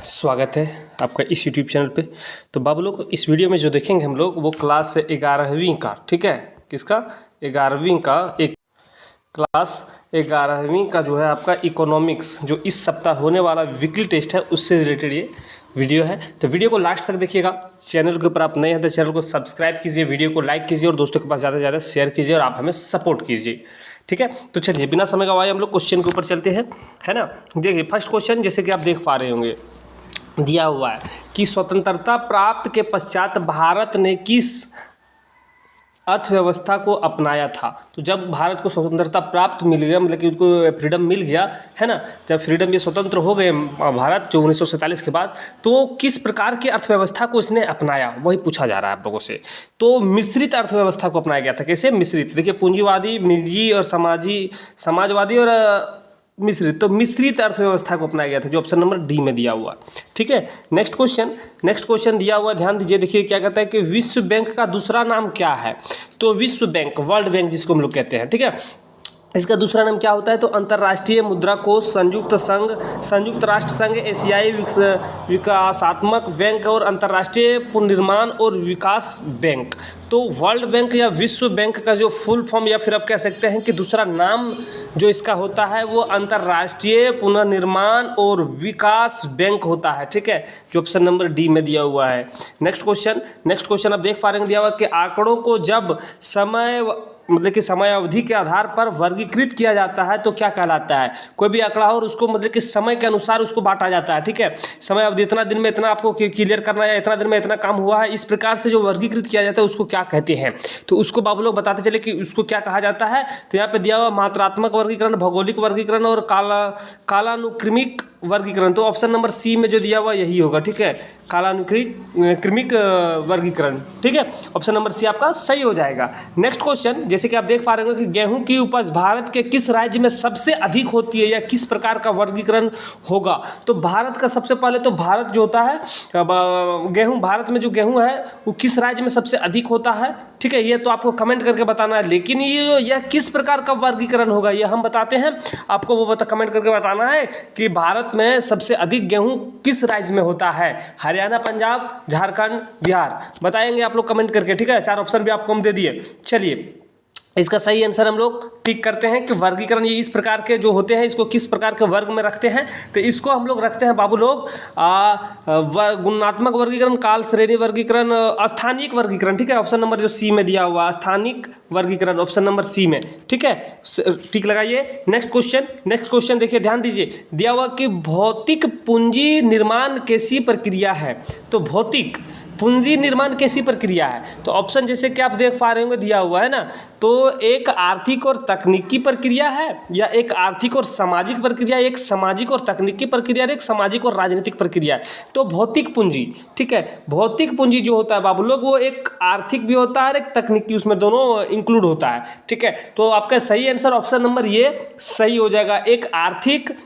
स्वागत है आपका इस यूट्यूब चैनल पे। तो बाबू लोग इस वीडियो में जो देखेंगे हम लोग वो क्लास 11वीं का, ठीक है, किसका 11वीं का, एक क्लास 11वीं का जो है आपका इकोनॉमिक्स, जो इस सप्ताह होने वाला वीकली टेस्ट है उससे रिलेटेड ये वीडियो है। तो वीडियो को लास्ट तक देखिएगा। चैनल के ऊपर आप नए हैं तो चैनल को सब्सक्राइब कीजिए, वीडियो को लाइक कीजिए और दोस्तों के पास ज़्यादा से ज़्यादा शेयर कीजिए और आप हमें सपोर्ट कीजिए, ठीक है। तो चलिए बिना समय गवाए हम लोग क्वेश्चन के ऊपर चलते हैं, है ना। देखिए फर्स्ट क्वेश्चन जैसे कि आप देख पा रहे होंगे दिया हुआ है कि स्वतंत्रता प्राप्त के पश्चात भारत ने किस अर्थव्यवस्था को अपनाया था। तो जब भारत को स्वतंत्रता प्राप्त मिल गया, मतलब कि उनको फ्रीडम मिल गया, है ना, जब फ्रीडम ये स्वतंत्र हो गए भारत जो 1947 के बाद, तो किस प्रकार की अर्थव्यवस्था को इसने अपनाया वही पूछा जा रहा है आप लोगों से। तो मिश्रित अर्थव्यवस्था को अपनाया गया था। कैसे मिश्रित? देखिए पूंजीवादी, निजी और समाजवादी और मिश्रित। तो मिश्रित अर्थव्यवस्था को अपनाया गया था, जो ऑप्शन नंबर डी में दिया हुआ, ठीक है। नेक्स्ट क्वेश्चन दिया हुआ, ध्यान दीजिए। देखिए क्या कहता है कि विश्व बैंक का दूसरा नाम क्या है। तो विश्व बैंक, वर्ल्ड बैंक जिसको हम लोग कहते हैं, ठीक है, इसका दूसरा नाम क्या होता है। तो अंतर्राष्ट्रीय मुद्रा कोष, संयुक्त राष्ट्र संघ, एशियाई विकासात्मक बैंक और अंतर्राष्ट्रीय पुनर्निर्माण और विकास बैंक। तो वर्ल्ड बैंक या विश्व बैंक का जो फुल फॉर्म या फिर आप कह सकते हैं कि दूसरा नाम जो इसका होता है वो अंतर्राष्ट्रीय पुनर्निर्माण और विकास बैंक होता है, ठीक है, जो ऑप्शन नंबर डी में दिया हुआ है। नेक्स्ट क्वेश्चन आप देख पा रहे हैं दिया हुआ कि आंकड़ों को जब मतलब कि समय अवधि के आधार पर वर्गीकृत किया जाता है तो क्या कहलाता है। कोई भी आंकड़ा हो और उसको मतलब कि समय के अनुसार उसको बांटा जाता है, ठीक है। समय अवधि इतना दिन में इतना आपको क्लियर करना है, इतना दिन में इतना काम हुआ है, इस प्रकार से जो वर्गीकृत किया जाता है उसको क्या कहते हैं। तो उसको बाबू लोग बताते चले कि उसको क्या कहा जाता है। तो यहाँ पे दिया हुआ मात्रात्मक वर्गीकरण, भौगोलिक वर्गीकरण और कालानुक्रमिक वर्गीकरण। तो ऑप्शन नंबर सी में जो दिया हुआ यही होगा, ठीक है, कालानुक्रमिक वर्गीकरण, ठीक है, ऑप्शन नंबर सी आपका सही हो जाएगा। नेक्स्ट क्वेश्चन जैसे कि आप देख पा रहे हो कि गेहूं की उपज भारत के किस राज्य में सबसे अधिक होती है या किस प्रकार का वर्गीकरण होगा। तो भारत का सबसे पहले तो भारत जो होता है गेहूं, भारत में जो गेहूं है वो किस राज्य में सबसे अधिक होता है, ठीक है, ये तो आपको कमेंट करके बताना है। लेकिन यह किस प्रकार का वर्गीकरण होगा ये हम बताते हैं आपको, वो कमेंट करके बताना है कि भारत में सबसे अधिक गेहूं किस राज्य में होता है। हरियाणा, पंजाब, झारखंड, बिहार, बताएंगे आप लोग कमेंट करके, ठीक है। 4 ऑप्शन भी आपको हम दे दिए। चलिए इसका सही आंसर हम लोग टिक करते हैं कि वर्गीकरण ये इस प्रकार के जो होते हैं इसको किस प्रकार के वर्ग में रखते हैं। तो इसको हम लोग रखते हैं बाबू लोग गुणात्मक वर्गीकरण, काल श्रेणी वर्गीकरण, स्थानिक वर्गीकरण, ठीक है, ऑप्शन नंबर जो सी में दिया हुआ स्थानिक वर्गीकरण, ऑप्शन नंबर सी में, ठीक है, टिक लगाइए। नेक्स्ट क्वेश्चन देखिए, ध्यान दीजिए। दिया हुआ कि भौतिक पूंजी निर्माण कैसी प्रक्रिया है। तो भौतिक पूंजी निर्माण कैसी प्रक्रिया है। तो ऑप्शन जैसे कि आप देख पा रहे होंगे दिया हुआ है ना, तो एक आर्थिक और तकनीकी प्रक्रिया है, या एक आर्थिक और सामाजिक प्रक्रिया, एक सामाजिक और तकनीकी प्रक्रिया, एक सामाजिक और राजनीतिक प्रक्रिया है। तो भौतिक पूंजी, ठीक है, भौतिक पूंजी जो होता है बाबू लोग वो एक आर्थिक भी होता है और एक तकनीकी, उसमें दोनों इंक्लूड होता है, ठीक है। तो आपका सही आंसर ऑप्शन नंबर ये सही हो जाएगा। एक आर्थिक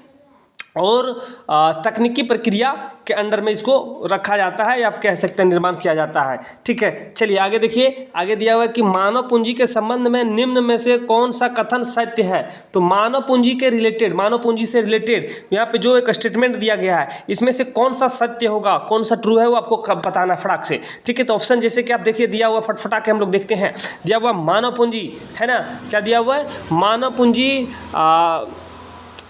और तकनीकी प्रक्रिया के अंडर में इसको रखा जाता है या आप कह सकते हैं निर्माण किया जाता है, ठीक है। चलिए आगे देखिए, आगे दिया हुआ है कि मानव पूंजी के संबंध में निम्न में से कौन सा कथन सत्य है। तो मानव पूंजी से रिलेटेड यहाँ पे जो एक स्टेटमेंट दिया गया है इसमें से कौन सा सत्य होगा, कौन सा ट्रू है वो आपको बताना फटाक से, ठीक है। तो ऑप्शन जैसे कि आप देखिए दिया हुआ फटफटा के हम लोग देखते हैं। दिया हुआ मानव पूंजी है ना, क्या दिया हुआ है, मानव पूंजी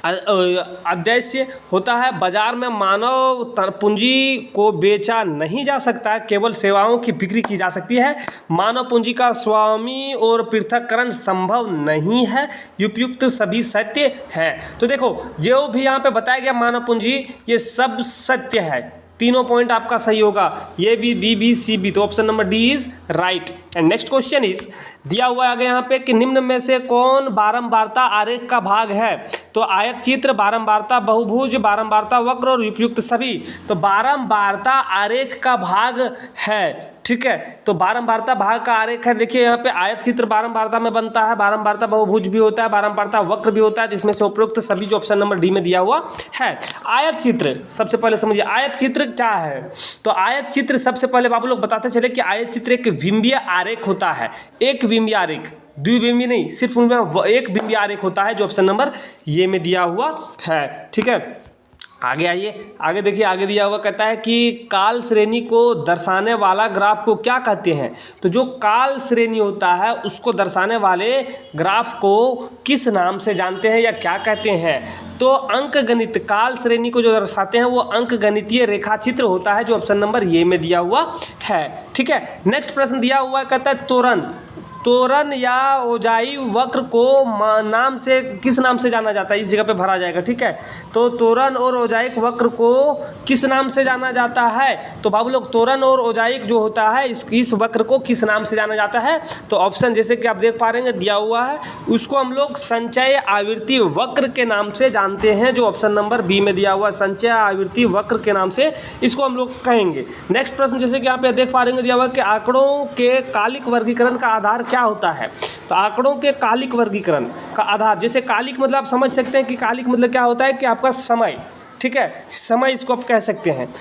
उद्देश्य होता है बाजार में मानव पूंजी को बेचा नहीं जा सकता, केवल सेवाओं की बिक्री की जा सकती है। मानव पूंजी का स्वामी और पृथक्करण संभव नहीं है, उपयुक्त सभी सत्य है। तो देखो जो भी यहाँ पे बताया गया मानव पूंजी ये सब सत्य है, तीनों पॉइंट आपका सही होगा, ये भी बी बी सी बी। तो option number D is right. And next question is दिया हुआ है आगे यहाँ पे कि निम्न में से कौन बारंबारता आरेख का भाग है। तो आयत चित्र, बारंबारता बहुभुज, बारंबारता वक्र और उपयुक्त सभी। तो बारंबारता आरेख का भाग है, ठीक है। तो बारंबारता भाग का आरेख है, देखिए यहाँ पे आयत चित्र बारंबारता में बनता है, बारंबारता बहुभुज भी होता है, बारंबारता वक्र भी होता है, जिसमें से उपयुक्त सभी जो ऑप्शन नंबर डी में दिया हुआ है। आयत चित्र सबसे पहले समझिए आयत चित्र क्या है। तो आयत चित्र सबसे पहले बाबू लोग बताते चले कि आयत चित्र एक विम्बीय आरेख होता है, एक विम्बीय आरेख, द्विबिंबी नहीं, सिर्फ उनमें एक बिंबी आरेख होता है, जो ऑप्शन नंबर ये में दिया हुआ है, ठीक है। आगे आइए, आगे देखिए, आगे दिया हुआ कहता है कि काल श्रेणी को दर्शाने वाला ग्राफ को क्या कहते हैं। तो जो काल श्रेणी होता है उसको दर्शाने वाले ग्राफ को किस नाम से जानते हैं या क्या कहते हैं। तो अंकगणित काल श्रेणी को जो दर्शाते हैं वो अंकगणितीय रेखाचित्र होता है, जो ऑप्शन नंबर ये में दिया हुआ है। ठीक है, नेक्स्ट प्रश्न दिया हुआ है, कहता है तोरण या ओजाई वक्र को नाम से किस नाम से जाना जाता है। इस जगह पे भरा जाएगा। ठीक है, तो तोरण और ओजाइक वक्र को किस नाम से जाना जाता है। तो बाबू लोग तोरण और ओजाइक जो होता है इस वक्र को किस नाम से जाना जाता है। तो ऑप्शन जैसे कि आप देख पा रहे हैं दिया हुआ है, उसको हम लोग संचय आवृत्ति वक्र के नाम से जानते हैं, जो ऑप्शन नंबर बी में दिया हुआ संचय आवृत्ति वक्र के नाम से इसको हम लोग कहेंगे। नेक्स्ट प्रश्न जैसे कि आप देख पा रहे हैं दिया हुआ कि आंकड़ों के कालिक वर्गीकरण का आधार क्या होता है। तो आंकड़ों के कालिक वर्गीकरण का आधार, जैसे कालिक मतलब आप समझ सकते हैं कि कालिक मतलब क्या होता है कि आपका समय। ठीक है, समय इसको आप कह सकते हैं।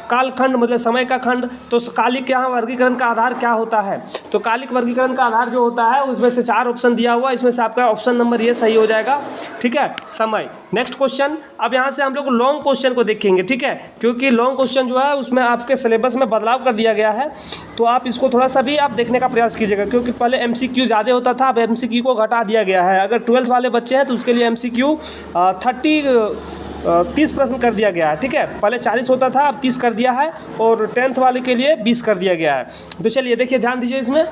कालखंड मतलब समय का खंड। तो कालिक यहाँ वर्गीकरण का आधार क्या होता है। तो कालिक वर्गीकरण का आधार जो होता है उसमें से 4 ऑप्शन दिया हुआ, इसमें से आपका ऑप्शन नंबर ये सही हो जाएगा। ठीक है, समय। नेक्स्ट क्वेश्चन, अब यहाँ से हम लोग लॉन्ग क्वेश्चन को देखेंगे। ठीक है, क्योंकि लॉन्ग क्वेश्चन जो है उसमें आपके सिलेबस में बदलाव कर दिया गया है, तो आप इसको थोड़ा सा भी आप देखने का प्रयास कीजिएगा, क्योंकि पहले MCQ ज़्यादा होता था, अब MCQ को घटा दिया गया है। अगर 12th वाले बच्चे हैं तो उसके लिए MCQ 30 प्रश्न कर दिया गया है। ठीक है, पहले 40 होता था, अब 30 कर दिया है, और 10th वाले के लिए 20 कर दिया गया है। तो चलिए देखिए, ध्यान दीजिए, इसमें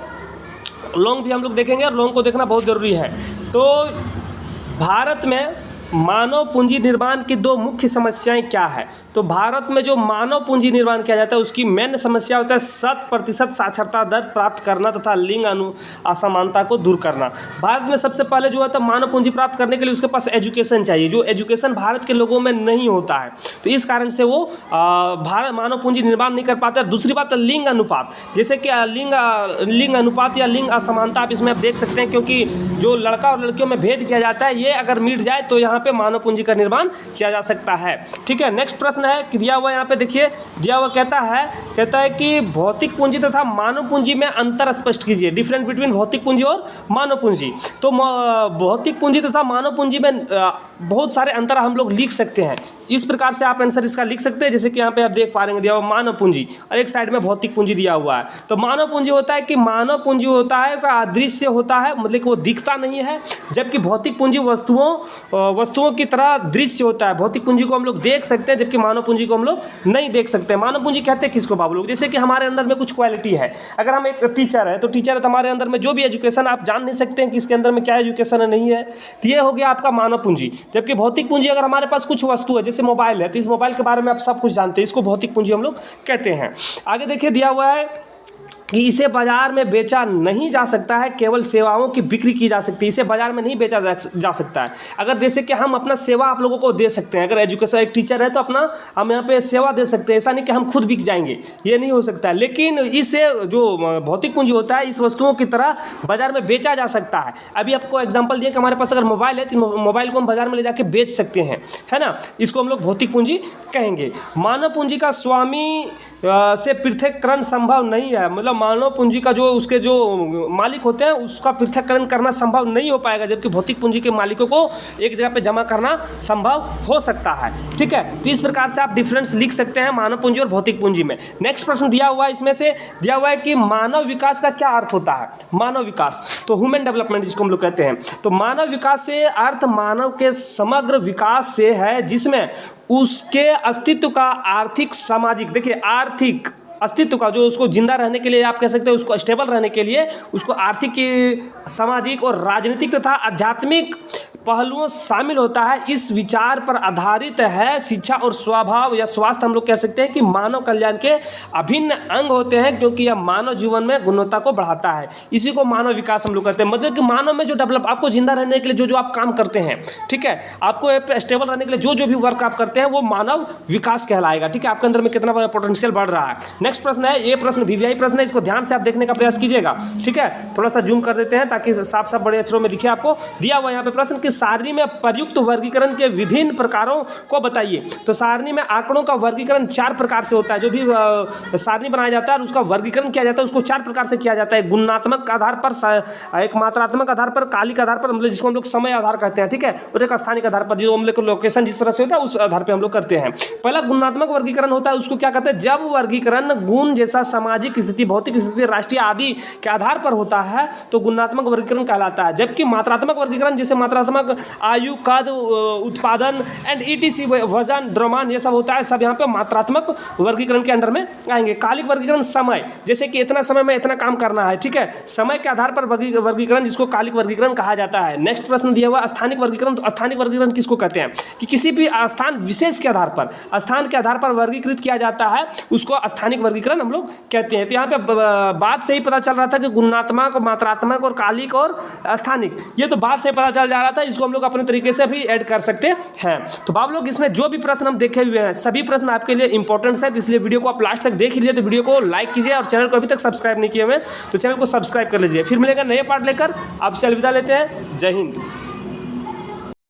लॉन्ग भी हम लोग देखेंगे और लॉन्ग को देखना बहुत ज़रूरी है। तो भारत में मानव पूंजी निर्माण की 2 मुख्य समस्याएं क्या है। तो भारत में जो मानव पूंजी निर्माण किया जाता है उसकी मेन समस्या होता है 100% साक्षरता दर प्राप्त करना तथा लिंग असमानता को दूर करना। भारत में सबसे पहले जो है तो मानव पूंजी प्राप्त करने के लिए उसके पास एजुकेशन चाहिए, जो एजुकेशन भारत के लोगों में नहीं होता है, तो इस कारण से वो भारत मानव पूंजी निर्माण नहीं कर पाते। दूसरी बात लिंग अनुपात, जैसे कि लिंग अनुपात या लिंग असमानता आप इसमें आप देख सकते हैं, क्योंकि जो लड़का और लड़कियों में भेद किया जाता है ये अगर मिट जाए तो यहाँ पे मानव पूंजी का निर्माण किया जा सकता है। ठीक है, नेक्स्ट प्रश्न है कि दिया हुआ यहाँ पे देखिए, दिया हुआ कहता है कि भौतिक पूंजी तथा मानव पूंजी में अंतर स्पष्ट कीजिए, डिफरेंस बिटवीन भौतिक पूंजी और मानव पूंजी। तो भौतिक पूंजी तथा मानव पूंजी में बहुत सारे अंतर हम लोग लिख सकते हैं। इस प्रकार से आप आंसर इसका लिख सकते हैं, जैसे कि यहाँ पे आप देख पा रहे हैं दिया हुआ मानव पूंजी और एक साइड में भौतिक पूंजी दिया हुआ है। तो मानव पूंजी होता है कि मानव पूंजी होता है का अदृश्य होता है, मतलब कि वो दिखता नहीं है, जबकि भौतिक पूंजी वस्तुओं की तरह दृश्य होता है। भौतिक पूंजी को हम लोग देख सकते हैं, जबकि मानव पूंजी को हम लोग नहीं देख सकते। मानव पूंजी कहते हैं किसको बाबू लोग, जैसे कि हमारे अंदर में कुछ क्वालिटी है। अगर हम एक टीचर है तो टीचर है तो हमारे अंदर में जो भी एजुकेशन आप जान नहीं सकते हैं कि इसके अंदर में क्या एजुकेशन है नहीं है, तो ये हो गया आपका मानव पूंजी। जबकि भौतिक पूंजी अगर हमारे पास कुछ वस्तु है, जैसे मोबाइल है, तो इस मोबाइल के बारे में आप सब कुछ जानते हैं, इसको भौतिक पूंजी हम लोग कहते हैं। आगे देखिए दिया हुआ है कि इसे बाजार में बेचा नहीं जा सकता है, केवल सेवाओं की बिक्री की जा सकती है। इसे बाजार में नहीं बेचा जा सकता है। अगर जैसे कि हम अपना सेवा आप लोगों को दे सकते हैं, अगर एजुकेशन एक टीचर है तो अपना हम यहाँ पे सेवा दे सकते हैं, ऐसा नहीं कि हम खुद बिक जाएंगे, ये नहीं हो सकता है। लेकिन इसे जो भौतिक पूंजी होता है इस वस्तुओं की तरह बाजार में बेचा जा सकता है। अभी आपको एग्जाम्पल दिया कि हमारे पास अगर मोबाइल है तो मोबाइल को हम बाजार में ले जाके बेच सकते हैं, है ना, इसको हम लोग भौतिक पूंजी कहेंगे। मानव पूंजी का स्वामी से पृथककरण संभव नहीं है, मतलब मानव पूंजी का जो उसके जो मालिक होते हैं उसका पृथककरण करना संभव नहीं हो पाएगा, जबकि भौतिक पूंजी के मालिकों को एक जगह पे जमा करना संभव हो सकता है। ठीक है, तो इस प्रकार से आप डिफरेंस लिख सकते हैं मानव पूंजी और भौतिक पूंजी में। नेक्स्ट प्रश्न दिया हुआ है, इसमें से दिया हुआ है कि मानव विकास का क्या अर्थ होता है। मानव विकास तो ह्यूमन डेवलपमेंट जिसको हम लोग कहते हैं। तो मानव विकास से अर्थ मानव के समग्र विकास से है, जिसमें उसके अस्तित्व का आर्थिक सामाजिक, देखिए आर्थिक अस्तित्व का जो उसको जिंदा रहने के लिए आप कह सकते हैं, उसको स्टेबल रहने के लिए उसको आर्थिक, सामाजिक और राजनीतिक तथा आध्यात्मिक पहलुओं शामिल होता है। इस विचार पर आधारित है शिक्षा और स्वभाव या स्वास्थ्य, हम लोग कह सकते हैं कि मानव कल्याण के अभिन्न अंग होते हैं, क्योंकि यह मानव जीवन में गुणवत्ता को बढ़ाता है। इसी को मानव विकास हम लोग कहते हैं। मतलब कि मानव में जो डेवलप, आपको जिंदा रहने के लिए जो आप काम करते हैं, ठीक है, आपको स्टेबल रहने के लिए जो भी वर्क आप करते हैं वो मानव विकास कहलाएगा। ठीक है, आपके अंदर में कितना पोटेंशियल बढ़ रहा है। नेक्स्ट प्रश्न है, ये प्रश्न VVI प्रश्न है, इसको ध्यान से आप देखने का प्रयास कीजिएगा। ठीक है, थोड़ा सा जूम कर देते हैं ताकि साफ साफ बड़े अक्षरों में दिखे आपको। दिया हुआ यहाँ पे प्रश्न कि सारणी में प्रयुक्त वर्गीकरण के विभिन्न प्रकारों को बताइए। तो सारणी में आंकड़ों का वर्गीकरण 4 प्रकार से होता है। जो भी सारणी बनाया जाता है और उसका वर्गीकरण किया जाता है उसको 4 प्रकार से किया जाता है। गुणात्मक आधार पर, एक मात्रात्मक आधार पर, कालिक आधार पर, मतलब जिसको हम लोग समय आधार कहते हैं, ठीक है, और एक स्थानिक आधार पर, जो हम लोग लोकेशन जिस तरह से होता है उस आधार पर हम लोग करते हैं। पहला गुणात्मक वर्गीकरण होता है, उसको क्या कहते हैं, जब वर्गीकरण गुण जैसा सामाजिक स्थिति, भौतिक स्थिति, राष्ट्रीय आदि के आधार पर होता है तो गुणात्मक वर्गीकरण कहलाता है। जबकि मात्रात्मक वर्गीकरण जैसे मात्रात्मक आयु, कद, उत्पादन एंड ईटीसी, वजन, द्रव्यमान, ये सब होता है, सब यहाँ पे मात्रात्मक वर्गीकरण के अंडर में आएंगे। कालिक वर्गीकरण समय, जैसे कि इतना समय में इतना काम करना है, ठीक है, समय के आधार पर वर्गीकरण, जिसको कालिक वर्गीकरण कहा जाता है। नेक्स्ट प्रश्न दिया हुआ स्थानिक वर्गीकरण। तो स्थानिक वर्गीकरण किसको कहते हैं कि किसी भी स्थान विशेष के आधार पर, स्थान के आधार पर वर्गीकृत किया जाता है, उसको स्थानिक वर्गीकरण हम लोग कहते हैं। तो यहाँ पे बात से ही पता चल रहा था कि गुणात्मक, मात्रात्मक और कालिक और स्थानिक, ये तो बात से पता चल जा रहा था, इसको हम लोग अपने तरीके से भी ऐड कर सकते हैं। तो आप लोग इसमें जो भी प्रश्न हम देखे हुए हैं सभी प्रश्न आपके लिए इंपॉर्टेंट है, इसलिए वीडियो को आप लास्ट तक देख लीजिए। तो वीडियो को लाइक कीजिए और चैनल को अभी तक सब्सक्राइब नहीं किए हुए तो चैनल को सब्सक्राइब कर लीजिए। फिर मिलेगा नए पार्ट लेकर, आपसे अलविदा लेते हैं। जय हिंद।